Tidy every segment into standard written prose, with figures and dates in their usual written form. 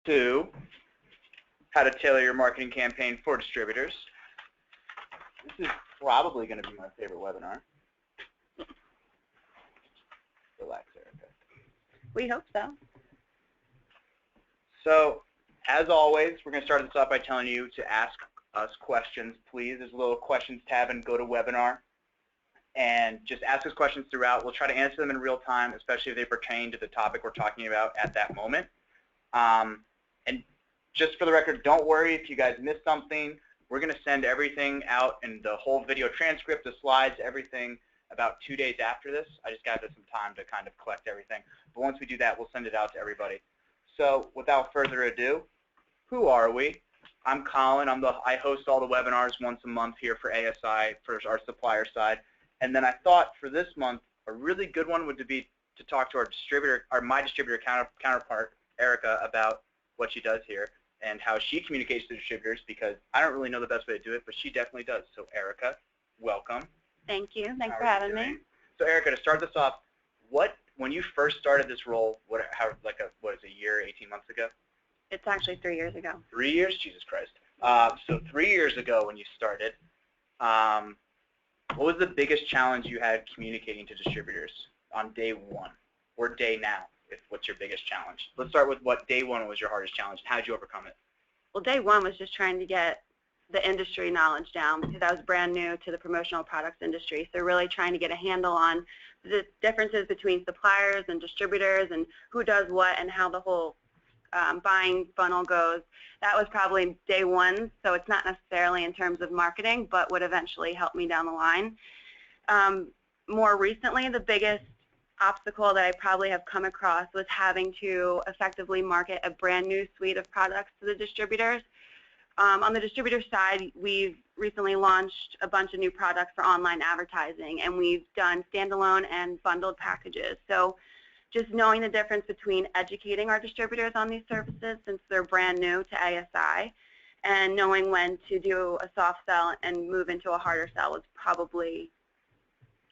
to how to tailor your marketing campaign for distributors. This is probably going to be my favorite webinar. Relax, Erica. We hope so. So, as always, we're going to start this off by telling you to ask us questions, please. There's a little questions tab and go to webinar. And just ask us questions throughout. We'll try to answer them in real time, especially if they pertain to the topic we're talking about at that moment. And just for the record, don't worry if you guys missed something. We're going to send everything out in the whole video transcript, the slides, everything about 2 days after this. I just got some time to kind of collect everything. But once we do that, we'll send it out to everybody. So without further ado, who are we? I'm Colin. I host all the webinars once a month here for ASI, for our supplier side. And then I thought for this month, a really good one would be to talk to our distributor, or my distributor counterpart, Erica, about what she does here and how she communicates to distributors, because I don't really know the best way to do it, but she definitely does. So Erica, welcome. Thank you. Thanks for having me. So Erica, to start this off, when you first started this role, what is a year, 18 months ago? It's actually 3 years ago. 3 years? Jesus Christ. So 3 years ago when you started, what was the biggest challenge you had communicating to distributors on day one or day now? What's your biggest challenge? Let's start with what day one was your hardest challenge. How did you overcome it? Well, day one was just trying to get the industry knowledge down, because I was brand new to the promotional products industry. So really trying to get a handle on the differences between suppliers and distributors and who does what and how the whole buying funnel goes. That was probably day one, so it's not necessarily in terms of marketing, but would eventually help me down the line. More recently, the biggest obstacle that I probably have come across was having to effectively market a brand new suite of products to the distributors. On the distributor side, we've recently launched a bunch of new products for online advertising, and we've done standalone and bundled packages. So just knowing the difference between educating our distributors on these services, since they're brand new to ASI, and knowing when to do a soft sell and move into a harder sell was probably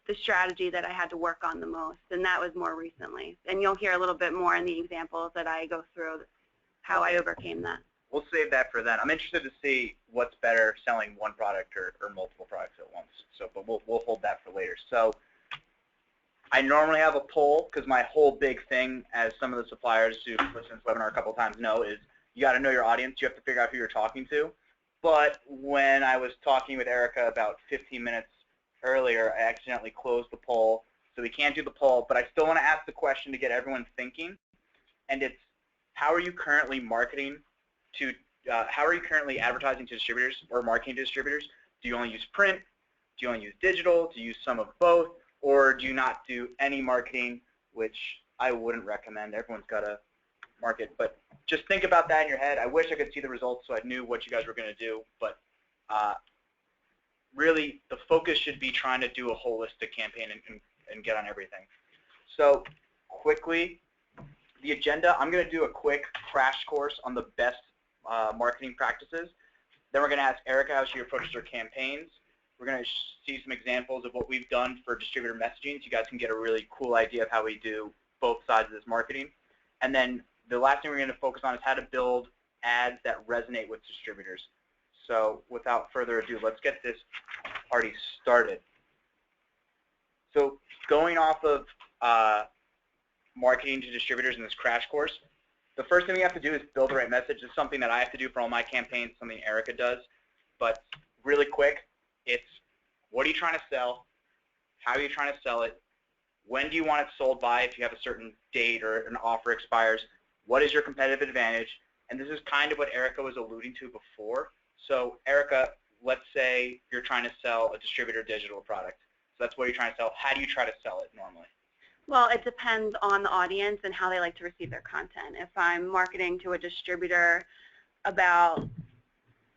the strategy that I had to work on the most, and that was more recently. And you'll hear a little bit more in the examples that I go through how I overcame that. We'll save that for then. I'm interested to see what's better, selling one product or multiple products at once. So, but we'll hold that for later. So I normally have a poll, because my whole big thing, as some of the suppliers who listen to this webinar a couple of times know, is you got to know your audience. You have to figure out who you're talking to. But when I was talking with Erica about 15 minutes earlier, I accidentally closed the poll. So we can't do the poll, but I still want to ask the question to get everyone thinking. And it's, how are you currently marketing to, how are you currently advertising to distributors or marketing to distributors? Do you only use print? Do you only use digital? Do you use some of both? Or do you not do any marketing, which I wouldn't recommend. Everyone's got to market. But just think about that in your head. I wish I could see the results so I knew what you guys were going to do. But really, the focus should be trying to do a holistic campaign and get on everything. So quickly, the agenda, I'm going to do a quick crash course on the best marketing practices. Then we're going to ask Erica how she approaches her campaigns. We're going to see some examples of what we've done for distributor messaging, so you guys can get a really cool idea of how we do both sides of this marketing. And then the last thing we're going to focus on is how to build ads that resonate with distributors. So without further ado, let's get this party started. So going off of marketing to distributors in this crash course, the first thing we have to do is build the right message. It's something that I have to do for all my campaigns, something Erica does. But really quick, it's what are you trying to sell? How are you trying to sell it? When do you want it sold by if you have a certain date or an offer expires? What is your competitive advantage? And this is kind of what Erica was alluding to before. So Erica, let's say you're trying to sell a distributor digital product. So that's what you're trying to sell. How do you try to sell it normally? Well, it depends on the audience and how they like to receive their content. If I'm marketing to a distributor about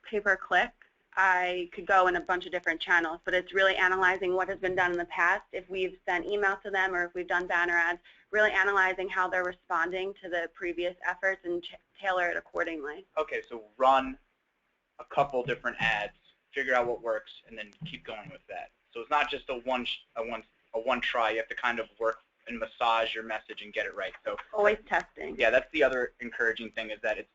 pay-per-click, I could go in a bunch of different channels, but it's really analyzing what has been done in the past. If we've sent email to them or if we've done banner ads, really analyzing how they're responding to the previous efforts and tailor it accordingly. Okay, so run a couple different ads, figure out what works, and then keep going with that. So it's not just a one try. You have to kind of work and massage your message and get it right. So always testing. Yeah, that's the other encouraging thing, is that it's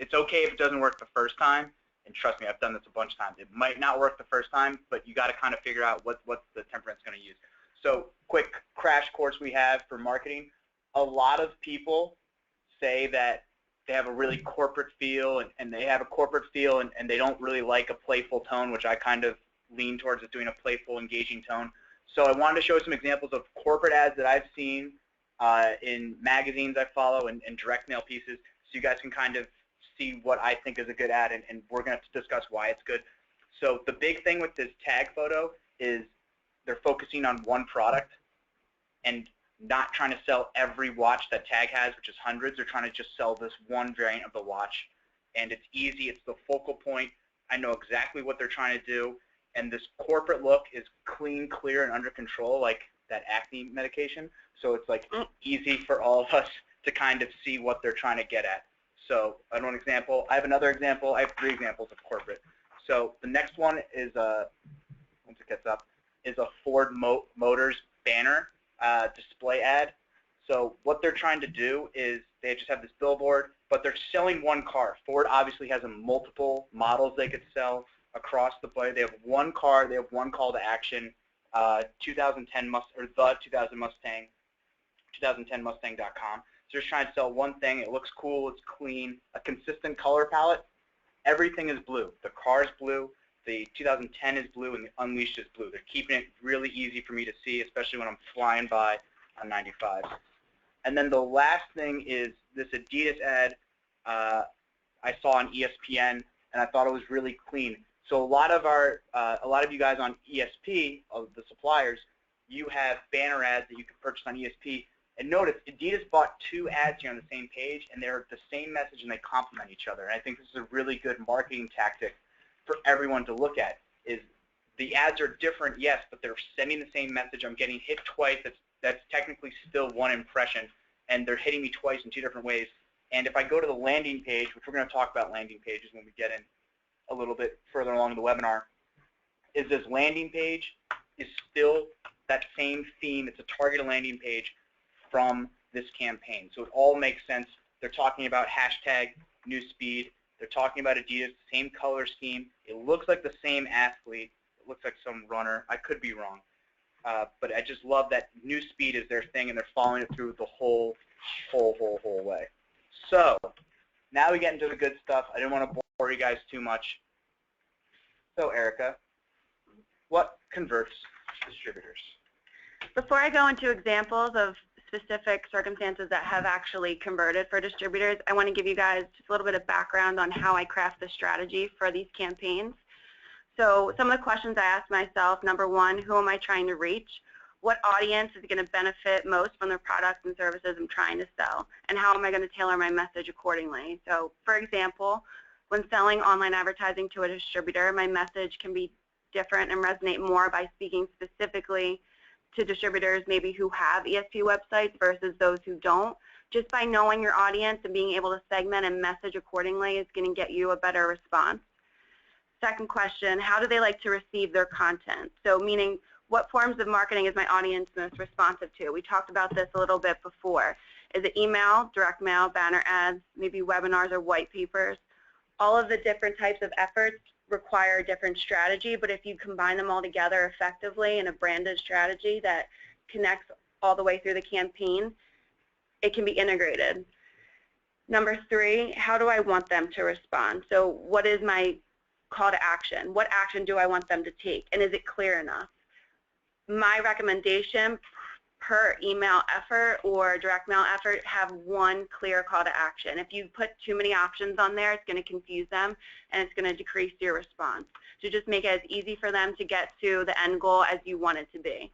It's okay if it doesn't work the first time, and trust me, I've done this a bunch of times. It might not work the first time, but you got to kind of figure out what the temperamente's going to use. So quick crash course we have for marketing. A lot of people say that they have a really corporate feel, and they have a corporate feel, and they don't really like a playful tone, which I kind of lean towards as doing a playful, engaging tone. So I wanted to show some examples of corporate ads that I've seen in magazines I follow and direct mail pieces, so you guys can kind of see what I think is a good ad, and we're going to discuss why it's good. So the big thing with this tag photo is they're focusing on one product and not trying to sell every watch that tag has, which is hundreds. They're trying to just sell this one variant of the watch, and it's easy. It's the focal point. I know exactly what they're trying to do, and this corporate look is clean, clear, and under control, like that acne medication. So it's like easy for all of us to kind of see what they're trying to get at. So I have one example. I have another example. I have 3 examples of corporate. So the next one is once it gets up, is a Ford Motors banner display ad. So what they're trying to do is they just have this billboard, but they're selling one car. Ford obviously has multiple models they could sell across the board. They have one car. They have one call to action. 2010 Mustang, or the 2010 Mustang, 2010mustang.com. So they're just trying to sell one thing. It looks cool. It's clean. A consistent color palette. Everything is blue. The car is blue. The 2010 is blue, and the Unleashed is blue. They're keeping it really easy for me to see, especially when I'm flying by on 95. And then the last thing is this Adidas ad I saw on ESPN, and I thought it was really clean. So a lot of you guys on ESP, of the suppliers, you have banner ads that you can purchase on ESP. And notice, Adidas bought 2 ads here on the same page, and they're the same message, and they complement each other. And I think this is a really good marketing tactic for everyone to look at. Is the ads are different, yes, but they're sending the same message. I'm getting hit twice. That's technically still one impression, and they're hitting me twice in 2 different ways. And if I go to the landing page, which we're going to talk about landing pages when we get in a little bit further along the webinar, is this landing page is still that same theme. It's a targeted landing page from this campaign. So it all makes sense. They're talking about hashtag newspeed. They're talking about Adidas, same color scheme. It looks like the same athlete. It looks like some runner. I could be wrong. But I just love that newspeed is their thing, and they're following it through the whole way. So now we get into the good stuff. I didn't want to bore you guys too much. So Erica, what converts distributors? Before I go into examples of specific circumstances that have actually converted for distributors, I want to give you guys just a little bit of background on how I craft the strategy for these campaigns. So some of the questions I ask myself: number 1, who am I trying to reach? What audience is going to benefit most from the products and services I'm trying to sell? And how am I going to tailor my message accordingly? So for example, when selling online advertising to a distributor, my message can be different and resonate more by speaking specifically to distributors maybe who have ESP websites versus those who don't. Just by knowing your audience and being able to segment and message accordingly is going to get you a better response. Second question, how do they like to receive their content? So meaning, what forms of marketing is my audience most responsive to? We talked about this a little bit before. Is it email, direct mail, banner ads, maybe webinars or white papers? All of the different types of efforts require a different strategy, but if you combine them all together effectively in a branded strategy that connects all the way through the campaign, it can be integrated. Number 3, how do I want them to respond? So what is my call to action? What action do I want them to take? And is it clear enough? My recommendation per email effort or direct mail effort, have one clear call to action. If you put too many options on there, it's going to confuse them and it's going to decrease your response. So just make it as easy for them to get to the end goal as you want it to be.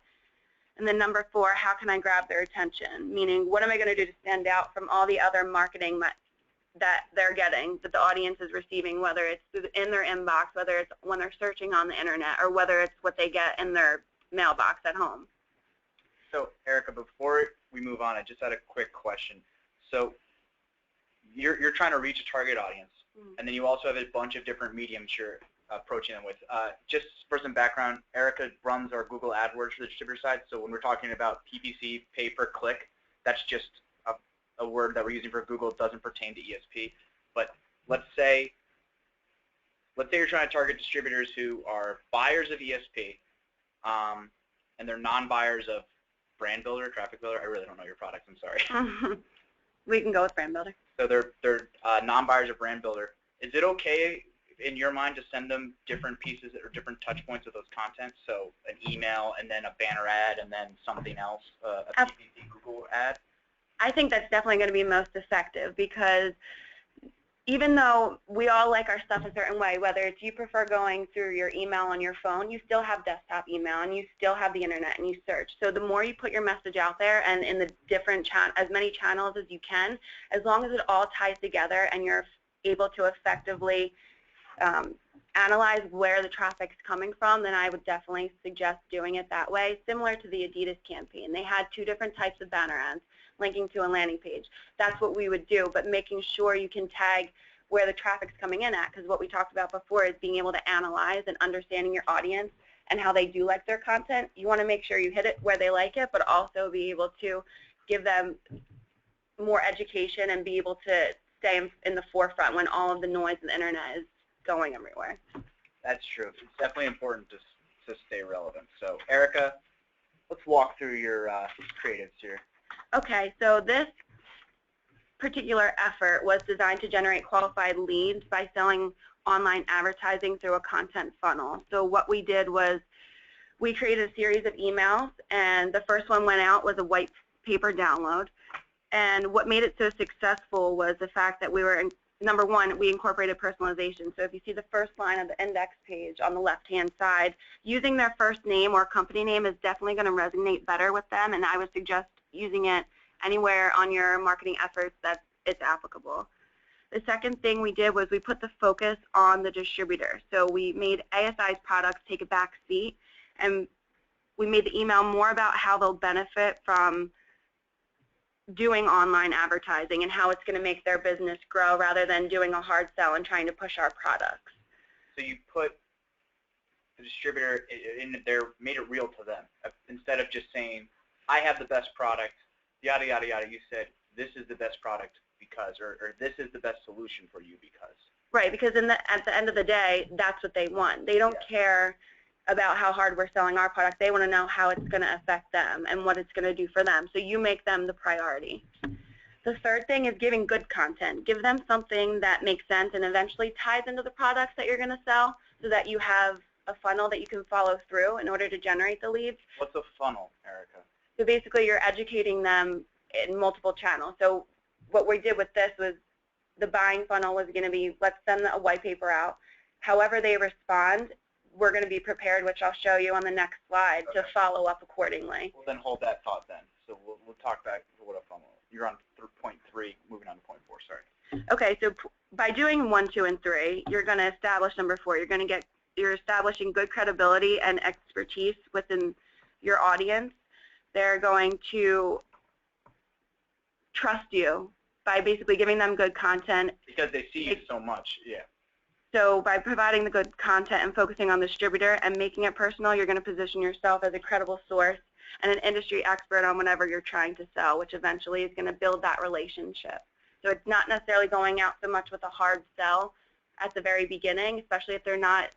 And then number 4, how can I grab their attention? Meaning, what am I going to do to stand out from all the other marketing that they're getting, that the audience is receiving, whether it's in their inbox, whether it's when they're searching on the internet, or whether it's what they get in their mailbox at home. So Erica, before we move on, I just had a quick question. So you're trying to reach a target audience, and then you also have a bunch of different mediums you're approaching them with. Just for some background, Erica runs our Google AdWords for the distributor side. So when we're talking about PPC, pay per click, that's just a word that we're using for Google. It doesn't pertain to ESP. But let's say you're trying to target distributors who are buyers of ESP, and they're non-buyers of Brand Builder, Traffic Builder. I really don't know your products. I'm sorry. We can go with Brand Builder. So they're non-buyers of Brand Builder. Is it okay in your mind to send them different pieces or different touch points of those content? So an email and then a banner ad and then something else, a PPC Google ad? I think that's definitely going to be most effective, because even though we all like our stuff a certain way, whether it's you prefer going through your email on your phone, you still have desktop email and you still have the internet and you search. So the more you put your message out there and in the different as many channels as you can, as long as it all ties together and you're able to effectively analyze where the traffic's coming from, then I would definitely suggest doing it that way. Similar to the Adidas campaign. They had 2 different types of banner ads linking to a landing page. That's what we would do, but making sure you can tag where the traffic's coming in at, because what we talked about before is being able to analyze and understanding your audience and how they do like their content. You want to make sure you hit it where they like it, but also be able to give them more education and be able to stay in the forefront when all of the noise of the internet is going everywhere. That's true. It's definitely important to stay relevant. So, Erica, let's walk through your creatives here. Okay, so this particular effort was designed to generate qualified leads by selling online advertising through a content funnel. So what we did was we created a series of emails, and the first one went out was a white paper download. And what made it so successful was the fact that we were, number one, we incorporated personalization. So if you see the first line of the index page on the left-hand side, using their first name or company name is definitely going to resonate better with them, and I would suggest using it anywhere on your marketing efforts that it's applicable. The second thing we did was we put the focus on the distributor. So we made ASI's products take a back seat, and we made the email more about how they'll benefit from doing online advertising and how it's going to make their business grow, rather than doing a hard sell and trying to push our products. So you put the distributor in there, made it real to them. Instead of just saying, I have the best product, yada, yada, yada, you said, this is the best product because, or this is the best solution for you because. Right, because at the end of the day, that's what they want. They don't care about how hard we're selling our product. They want to know how it's going to affect them and what it's going to do for them. So you make them the priority. The third thing is giving good content. Give them something that makes sense and eventually ties into the products that you're going to sell, so that you have a funnel that you can follow through in order to generate the leads. What's a funnel, Erica? So basically you're educating them in multiple channels. So what we did with this was the buying funnel was going to be, let's send a white paper out. However they respond, we're going to be prepared, which I'll show you on the next slide, to follow up accordingly. Well, then hold that thought then. So we'll talk back to what a funnel is. You're on point 3, moving on to point 4, sorry. Okay, so by doing 1, 2, and 3, you're going to establish number 4. You're establishing good credibility and expertise within your audience. They're going to trust you by basically giving them good content. Because they see you so much, yeah. So by providing the good content and focusing on the distributor and making it personal, you're going to position yourself as a credible source and an industry expert on whatever you're trying to sell, which eventually is going to build that relationship. So it's not necessarily going out so much with a hard sell at the very beginning, especially if they're not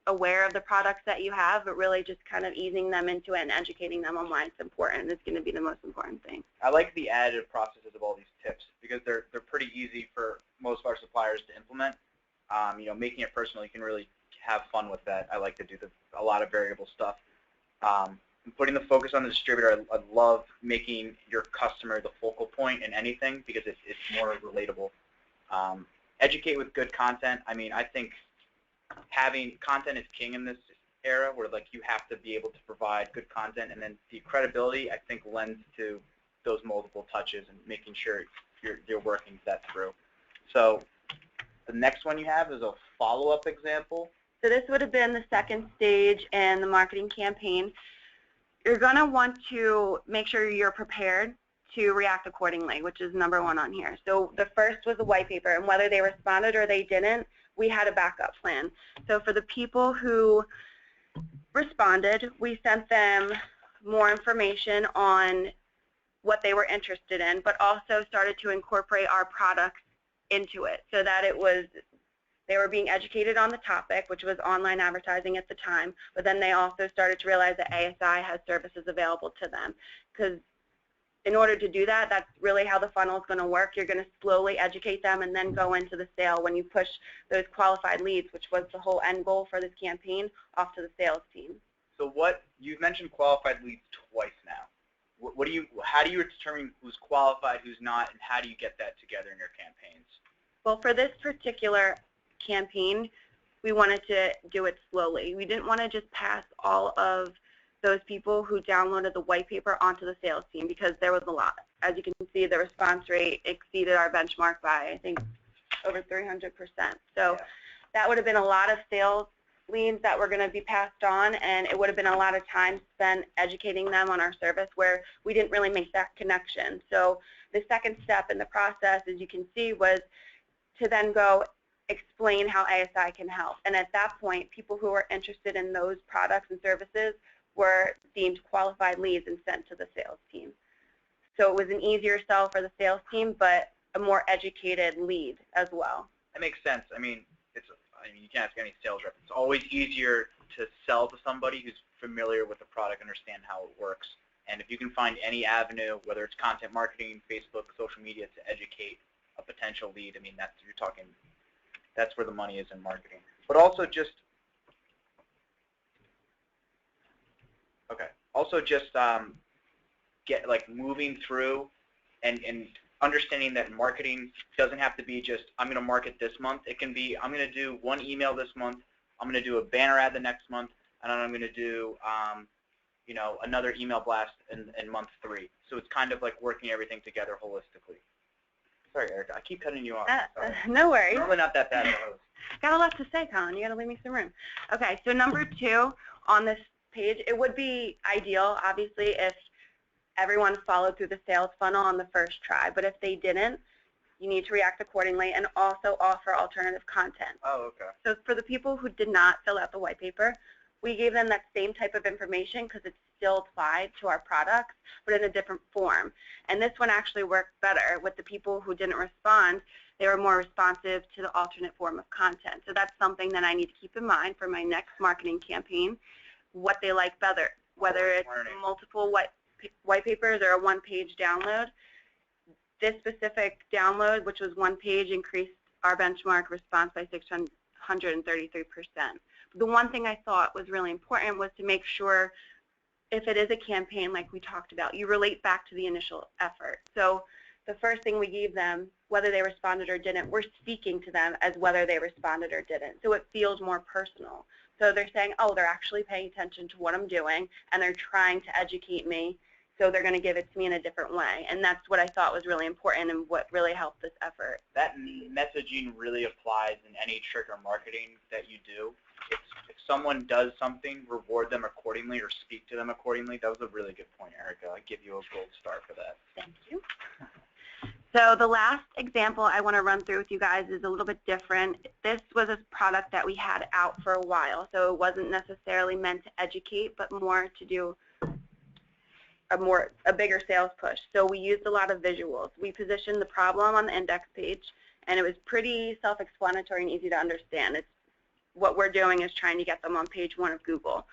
aware of the products that you have, but really just kind of easing them into it and educating them on why it's important is going to be the most important thing. I like the additive processes of all these tips because they're pretty easy for most of our suppliers to implement. You know, making it personal, you can really have fun with that. I like to do a lot of variable stuff. Putting the focus on the distributor, I love making your customer the focal point in anything because it's more relatable. Educate with good content. I mean, I think having content is king in this era where like you have to be able to provide good content, and then the credibility I think lends to those multiple touches and making sure you're working that through. So the next one you have is a follow-up example. So this would have been the second stage in the marketing campaign. You're going to want to make sure you're prepared to react accordingly, which is number 1 on here. So the first was a white paper, and whether they responded or they didn't, we had a backup plan. So for the people who responded, we sent them more information on what they were interested in, but also started to incorporate our products into it so that they were being educated on the topic, which was online advertising at the time, but then they also started to realize that ASI has services available to them. Because in order to do that, that's really how the funnel is going to work. You're going to slowly educate them and then go into the sale when you push those qualified leads, which was the whole end goal for this campaign, off to the sales team. So you've mentioned qualified leads twice now. How do you determine who's qualified, who's not, and how do you get that together in your campaigns? Well, for this particular campaign, we wanted to do it slowly. We didn't want to just pass all of those people who downloaded the white paper onto the sales team because there was a lot. As you can see, the response rate exceeded our benchmark by, I think, over 300%. So that would have been a lot of sales leads that were going to be passed on, and it would have been a lot of time spent educating them on our service where we didn't really make that connection. So the second step in the process, as you can see, was to then go explain how ASI can help. And at that point, people who were interested in those products and services were deemed qualified leads and sent to the sales team. So it was an easier sell for the sales team, but a more educated lead as well. That makes sense. I mean, you can't ask any sales rep. It's always easier to sell to somebody who's familiar with the product, understand how it works. And if you can find any avenue, whether it's content marketing, Facebook, social media, to educate a potential lead, I mean, that's where the money is in marketing. But also just moving through and understanding that marketing doesn't have to be just, I'm going to market this month. It can be, I'm going to do one email this month, I'm going to do a banner ad the next month, and then I'm going to do another email blast in month 3. So it's kind of like working everything together holistically. Sorry, Erica, I keep cutting you off. No worries. Normally not that bad of a host. Got a lot to say, Colin. You got to leave me some room. Okay, so number 2 on this page, it would be ideal, obviously, if everyone followed through the sales funnel on the first try. But if they didn't, you need to react accordingly and also offer alternative content. Oh, okay. So for the people who did not fill out the white paper, we gave them that same type of information because it's still applied to our products, but in a different form. And this one actually worked better. With the people who didn't respond, they were more responsive to the alternate form of content. So that's something that I need to keep in mind for my next marketing campaign, what they like better, whether it's multiple white papers or a one-page download. This specific download, which was one page, increased our benchmark response by 633%. The one thing I thought was really important was to make sure, if it is a campaign like we talked about, you relate back to the initial effort. So the first thing we gave them, whether they responded or didn't, we're speaking to them as whether they responded or didn't. So it feels more personal. So they're saying, oh, they're actually paying attention to what I'm doing, and they're trying to educate me, so they're going to give it to me in a different way. And that's what I thought was really important and what really helped this effort. That messaging really applies in any trigger marketing that you do. If someone does something, reward them accordingly or speak to them accordingly. That was a really good point, Erica. I give you a gold star for that. Thank you. So the last example I want to run through with you guys is a little bit different. This was a product that we had out for a while, so it wasn't necessarily meant to educate, but more to do a bigger sales push. So we used a lot of visuals. We positioned the problem on the index page, and it was pretty self-explanatory and easy to understand. What we're doing is trying to get them on page 1 of Google.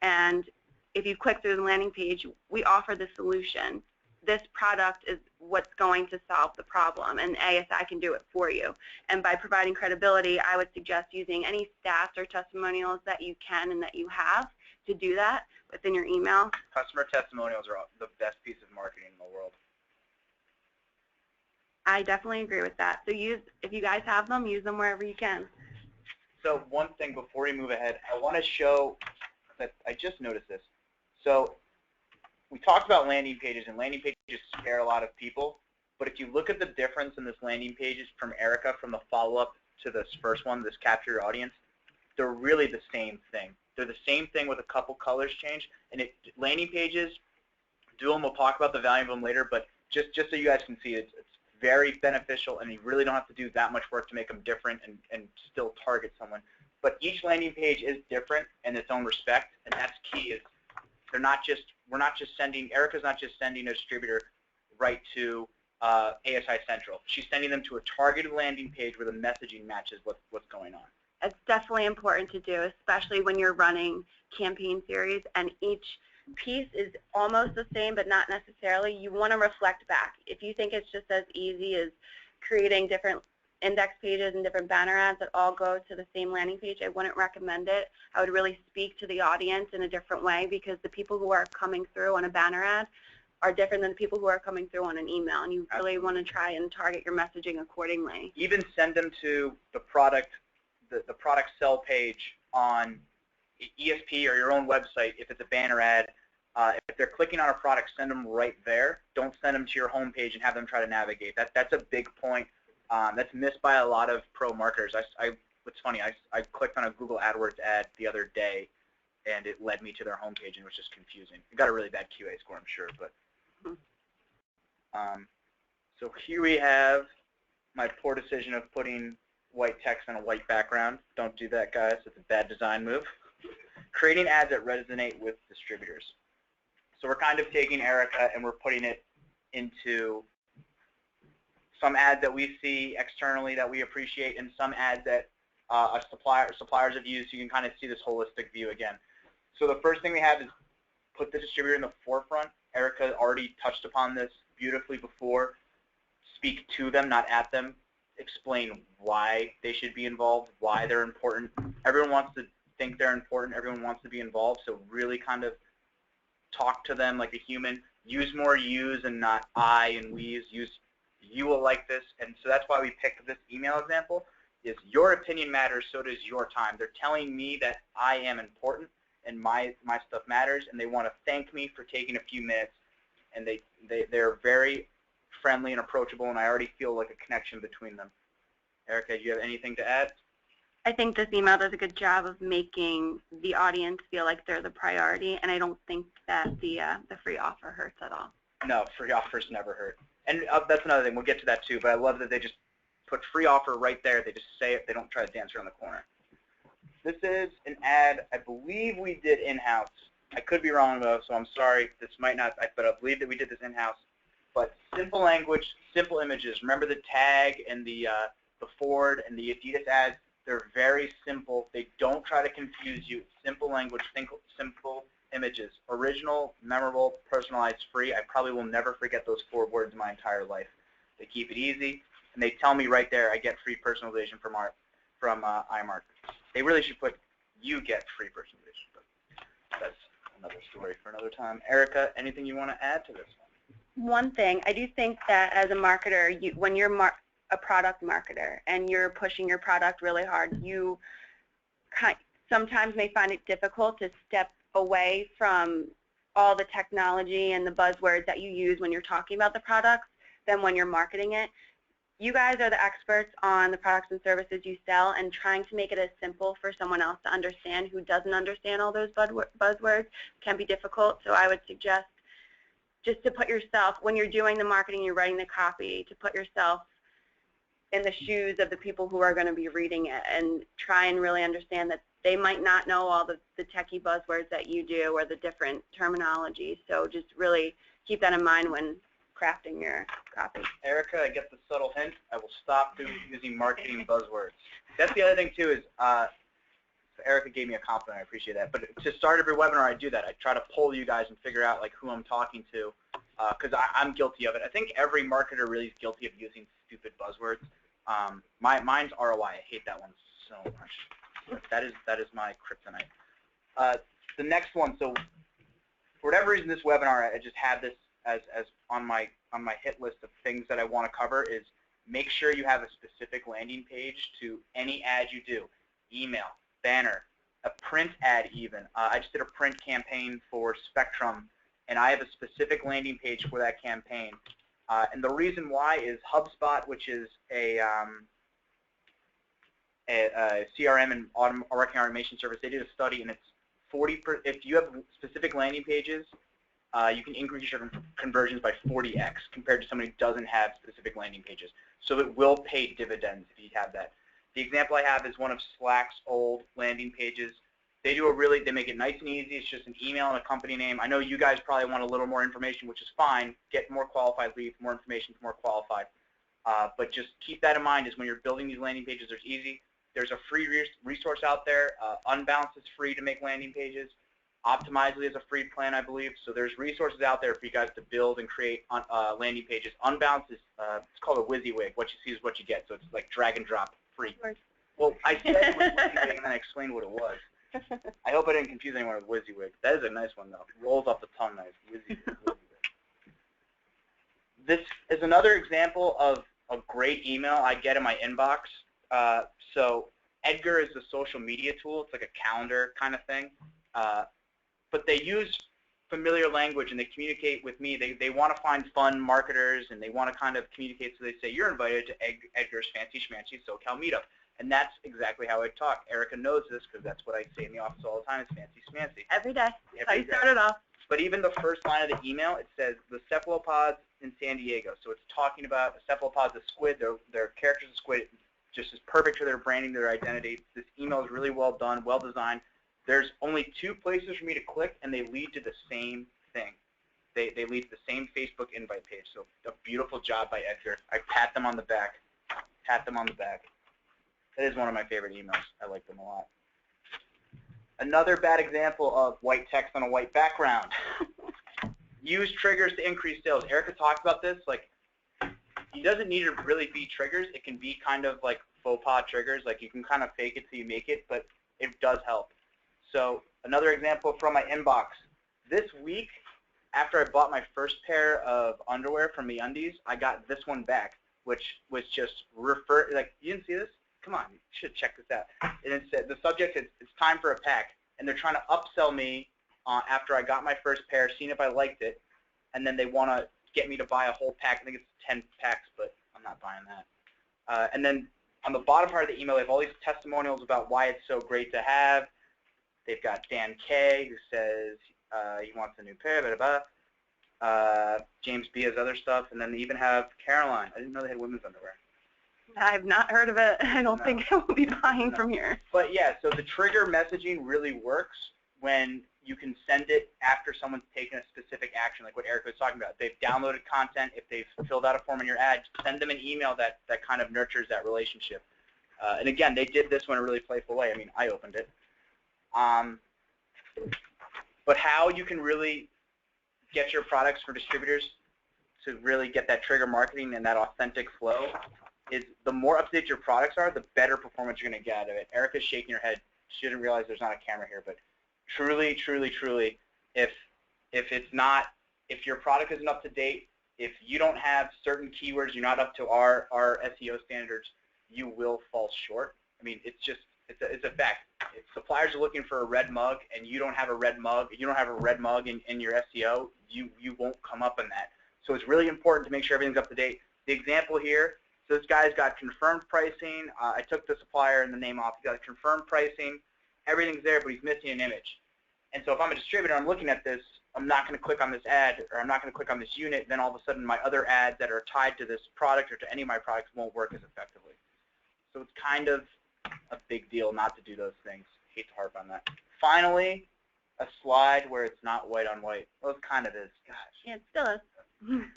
And if you click through the landing page, we offer the solution. This product is what's going to solve the problem, and ASI can do it for you. And by providing credibility, I would suggest using any stats or testimonials that you can and that you have to do that within your email. Customer testimonials are the best piece of marketing in the world. I definitely agree with that. So if you guys have them, use them wherever you can. So one thing before we move ahead, I want to show that I just noticed this. So we talked about landing pages, and landing pages scare a lot of people. But if you look at the difference in this landing pages from Erica, from the follow-up to this first one, this capture your audience, they're really the same thing. They're the same thing with a couple colors change. And landing pages, do them. We'll talk about the value of them later. But just so you guys can see, it's very beneficial, and you really don't have to do that much work to make them different and still target someone. But each landing page is different in its own respect, and that's key. Is we're not just sending, Erica's not just sending a distributor right to ASI Central. She's sending them to a targeted landing page where the messaging matches what's going on. It's definitely important to do, especially when you're running campaign series and each piece is almost the same but not necessarily. You want to reflect back. If you think it's just as easy as creating different index pages and different banner ads that all go to the same landing page, I wouldn't recommend it. I would really speak to the audience in a different way, because the people who are coming through on a banner ad are different than the people who are coming through on an email, and you really want to try and target your messaging accordingly. Even send them to the product sell page on ESP or your own website if it's a banner ad. If they're clicking on a product, send them right there. Don't send them to your home page and have them try to navigate. That's a big point. That's missed by a lot of pro marketers. What's funny, I clicked on a Google AdWords ad the other day, and it led me to their home page, and it was just confusing. It got a really bad QA score, I'm sure. But so here we have my poor decision of putting white text on a white background. Don't do that, guys. It's a bad design move. Creating ads that resonate with distributors. So we're kind of taking Erica and we're putting it into some ads that we see externally that we appreciate, and some ads that suppliers have used. So you can kind of see this holistic view again. So the first thing we have is put the distributor in the forefront. Erica already touched upon this beautifully before. Speak to them, not at them. Explain why they should be involved, why they're important. Everyone wants to think they're important. Everyone wants to be involved. So really kind of talk to them like a human. Use more yous and not I and we's. Use you will like this. And so that's why we picked this email example, is your opinion matters, so does your time. They're telling me that I am important and my stuff matters, and they want to thank me for taking a few minutes. And they're very friendly and approachable, and I already feel like a connection between them. Erica, do you have anything to add? I think this email does a good job of making the audience feel like they're the priority, and I don't think that the free offer hurts at all. No, free offers never hurt. And that's another thing. We'll get to that too, but I love that they just put free offer right there. They just say it. They don't try to dance around the corner. This is an ad I believe we did in-house. I could be wrong, though, so I'm sorry. This might not, but I believe that we did this in-house. But simple language, simple images. Remember the tag and the Ford and the Adidas ads? They're very simple. They don't try to confuse you. Simple language, simple images. Original, memorable, personalized, free. I probably will never forget those 4 words in my entire life. They keep it easy, and they tell me right there I get free personalization from iMark. They really should put you get free personalization, but that's another story for another time. Erica, anything you want to add to this one? One thing, I do think that as a marketer, when you're a product marketer and you're pushing your product really hard, you sometimes may find it difficult to step away from all the technology and the buzzwords that you use when you're talking about the products than when you're marketing it. You guys are the experts on the products and services you sell, and trying to make it as simple for someone else to understand who doesn't understand all those buzzwords can be difficult. So I would suggest just to put yourself, when you're doing the marketing, you're writing the copy, to put yourself in the shoes of the people who are going to be reading it, and try and really understand that they might not know all the techie buzzwords that you do or the different terminology. So just really keep that in mind when crafting your copy. Erica, I get the subtle hint. I will stop using marketing buzzwords. That's the other thing too is, Erica gave me a compliment. I appreciate that. But to start every webinar, I do that. I try to poll you guys and figure out like who I'm talking to, because I'm guilty of it. I think every marketer really is guilty of using stupid buzzwords. Mine's ROI. I hate that one so much. That is my kryptonite. The next one. So for whatever reason, this webinar, I just had this as on my hit list of things that I want to cover, is make sure you have a specific landing page to any ad you do. Email, banner, a print ad even. I just did a print campaign for Spectrum, and I have a specific landing page for that campaign. And the reason why is HubSpot, which is a CRM and marketing automation service. They did a study, and it's 40%. If you have specific landing pages, you can increase your conversions by 40x compared to somebody who doesn't have specific landing pages. So it will pay dividends if you have that. The example I have is one of Slack's old landing pages. They make it nice and easy. It's just an email and a company name. I know you guys probably want a little more information, which is fine. Get more qualified leads, more information, more qualified. But just keep that in mind is when you're building these landing pages, there's a free resource out there. Unbounce is free to make landing pages. Optimizely is a free plan, I believe. So there's resources out there for you guys to build and create landing pages. Unbounce is it's called a WYSIWYG. What you see is what you get. So it's like drag and drop free. Well, I said WYSIWYG and then I explained what it was. I hope I didn't confuse anyone with WYSIWYG. That is a nice one, though. It rolls off the tongue nice. WYSIWYG. This is another example of a great email I get in my inbox. So Edgar is a social media tool. It's like a calendar kind of thing. But they use familiar language and they communicate with me. They want to find fun marketers and they want to kind of communicate. So they say, you're invited to Edgar's Fancy Schmancy SoCal Meetup. And that's exactly how I talk. Erica knows this because that's what I say in the office all the time. It's fancy schmancy. Every day. That's how you started off. But even the first line of the email, it says the cephalopods in San Diego. So it's talking about the cephalopods, the squid. Their characters of squid just is perfect for their branding, their identity. This email is really well done, well designed. There's only 2 places for me to click, and they lead to the same thing. They lead to the same Facebook invite page. So a beautiful job by Edgar. I pat them on the back. Pat them on the back. That is one of my favorite emails. I like them a lot. Another bad example of white text on a white background. Use triggers to increase sales. Erica talked about this. Like, it doesn't need to really be triggers. It can be kind of like faux pas triggers. Like, you can kind of fake it till you make it, but it does help. So another example from my inbox. This week, after I bought my first pair of underwear from MeUndies, I got this one back, which was just like, you didn't see this? Come on, you should check this out. And it said, the subject is, it's time for a pack. And they're trying to upsell me after I got my first pair, seeing if I liked it. And then they want to get me to buy a whole pack. I think it's 10 packs, but I'm not buying that. And then on the bottom part of the email, they have all these testimonials about why it's so great to have. They've got Dan K, who says he wants a new pair, blah, blah, blah. James B has other stuff. And then they even have Caroline. I didn't know they had women's underwear. I've not heard of it. I don't think I will be buying from here. But yeah, so the trigger messaging really works when you can send it after someone's taken a specific action, like what Erica was talking about. If they've downloaded content, if they've filled out a form in your ad, send them an email that kind of nurtures that relationship. And again, they did this in a really playful way. I mean, I opened it. But how you can really get your products from distributors to really get that trigger marketing and that authentic flow is the more up-to-date your products are, the better performance you're going to get out of it. Erica's shaking her head. She didn't realize there's not a camera here, but truly, truly, truly, if your product isn't up to date, if you don't have certain keywords, you're not up to our SEO standards, you will fall short. I mean, it's a fact. If suppliers are looking for a red mug and you don't have a red mug, in your SEO, you won't come up in that. So it's really important to make sure everything's up to date. The example here, so this guy's got confirmed pricing. I took the supplier and the name off. He's got confirmed pricing. Everything's there, but he's missing an image. And so if I'm a distributor, I'm looking at this, I'm not going to click on this ad, or I'm not going to click on this unit, then all of a sudden my other ads that are tied to this product or to any of my products won't work as effectively. So it's kind of a big deal not to do those things. I hate to harp on that. Finally, a slide where it's not white on white. Well, it kind of is. Gosh. Yeah, it still is.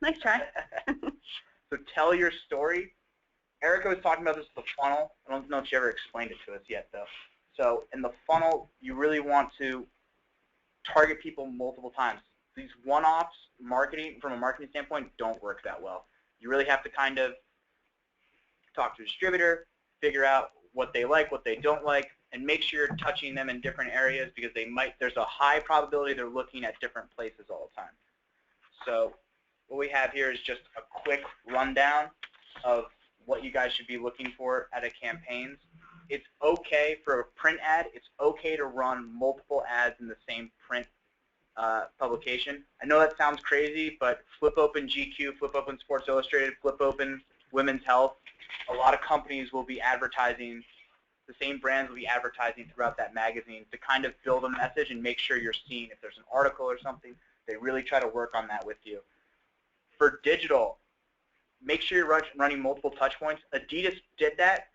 Nice try. So tell your story. Erica was talking about this with the funnel. I don't know if she ever explained it to us yet, though. So in the funnel, you really want to target people multiple times. These one-offs, marketing, from a marketing standpoint, don't work that well. You really have to kind of talk to a distributor, figure out what they like, what they don't like, and make sure you're touching them in different areas because there's a high probability they're looking at different places all the time. So what we have here is just a quick rundown of what you guys should be looking for out of campaigns. It's okay for a print ad. It's okay to run multiple ads in the same print publication. I know that sounds crazy, but flip open GQ, flip open Sports Illustrated, flip open Women's Health. A lot of companies will be advertising, the same brands will be advertising throughout that magazine to kind of build a message and make sure you're seen. If there's an article or something, they really try to work on that with you. For digital, make sure you're running multiple touch points. Adidas did that.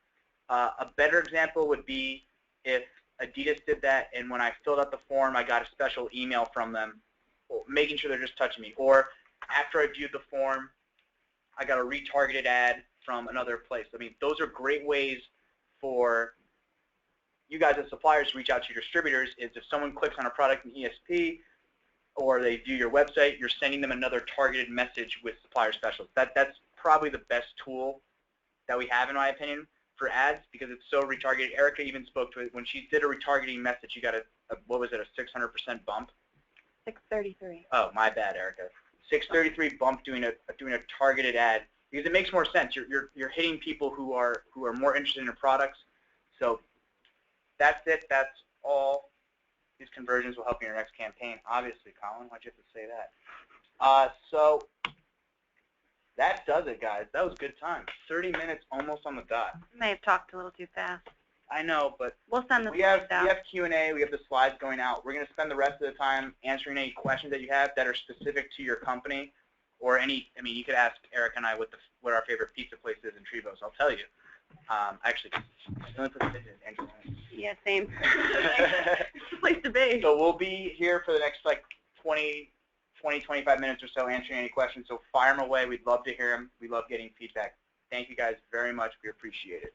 A better example would be if Adidas did that, and when I filled out the form, I got a special email from them making sure they're just touching me. Or after I viewed the form, I got a retargeted ad from another place. I mean, those are great ways for you guys as suppliers to reach out to your distributors. Is if someone clicks on a product in ESP or they view your website, you're sending them another targeted message with supplier specials. That's probably the best tool that we have, in my opinion, for ads, because it's so retargeted. Erica even spoke to it. When she did a retargeting message, you got what was it, a 600% bump? 633. Oh, my bad, Erica. 633 bump doing a targeted ad, because it makes more sense. You're hitting people who are more interested in your products. So that's it. That's all. These conversions will help you in your next campaign. Obviously, Colin, why'd you have to say that? So that does it, guys. That was a good time. 30 minutes almost on the dot. I may have talked a little too fast. I know, but we'll send the slides out. We have Q&A. We have the slides going out. We're going to spend the rest of the time answering any questions that you have that are specific to your company, or any. I mean, you could ask Eric and I what our favorite pizza place is in Trevose. I'll tell you. Actually, yeah, same. It's the place to be. So we'll be here for the next like 20, 25 minutes or so answering any questions. So fire them away. We'd love to hear them. We love getting feedback. Thank you guys very much. We appreciate it.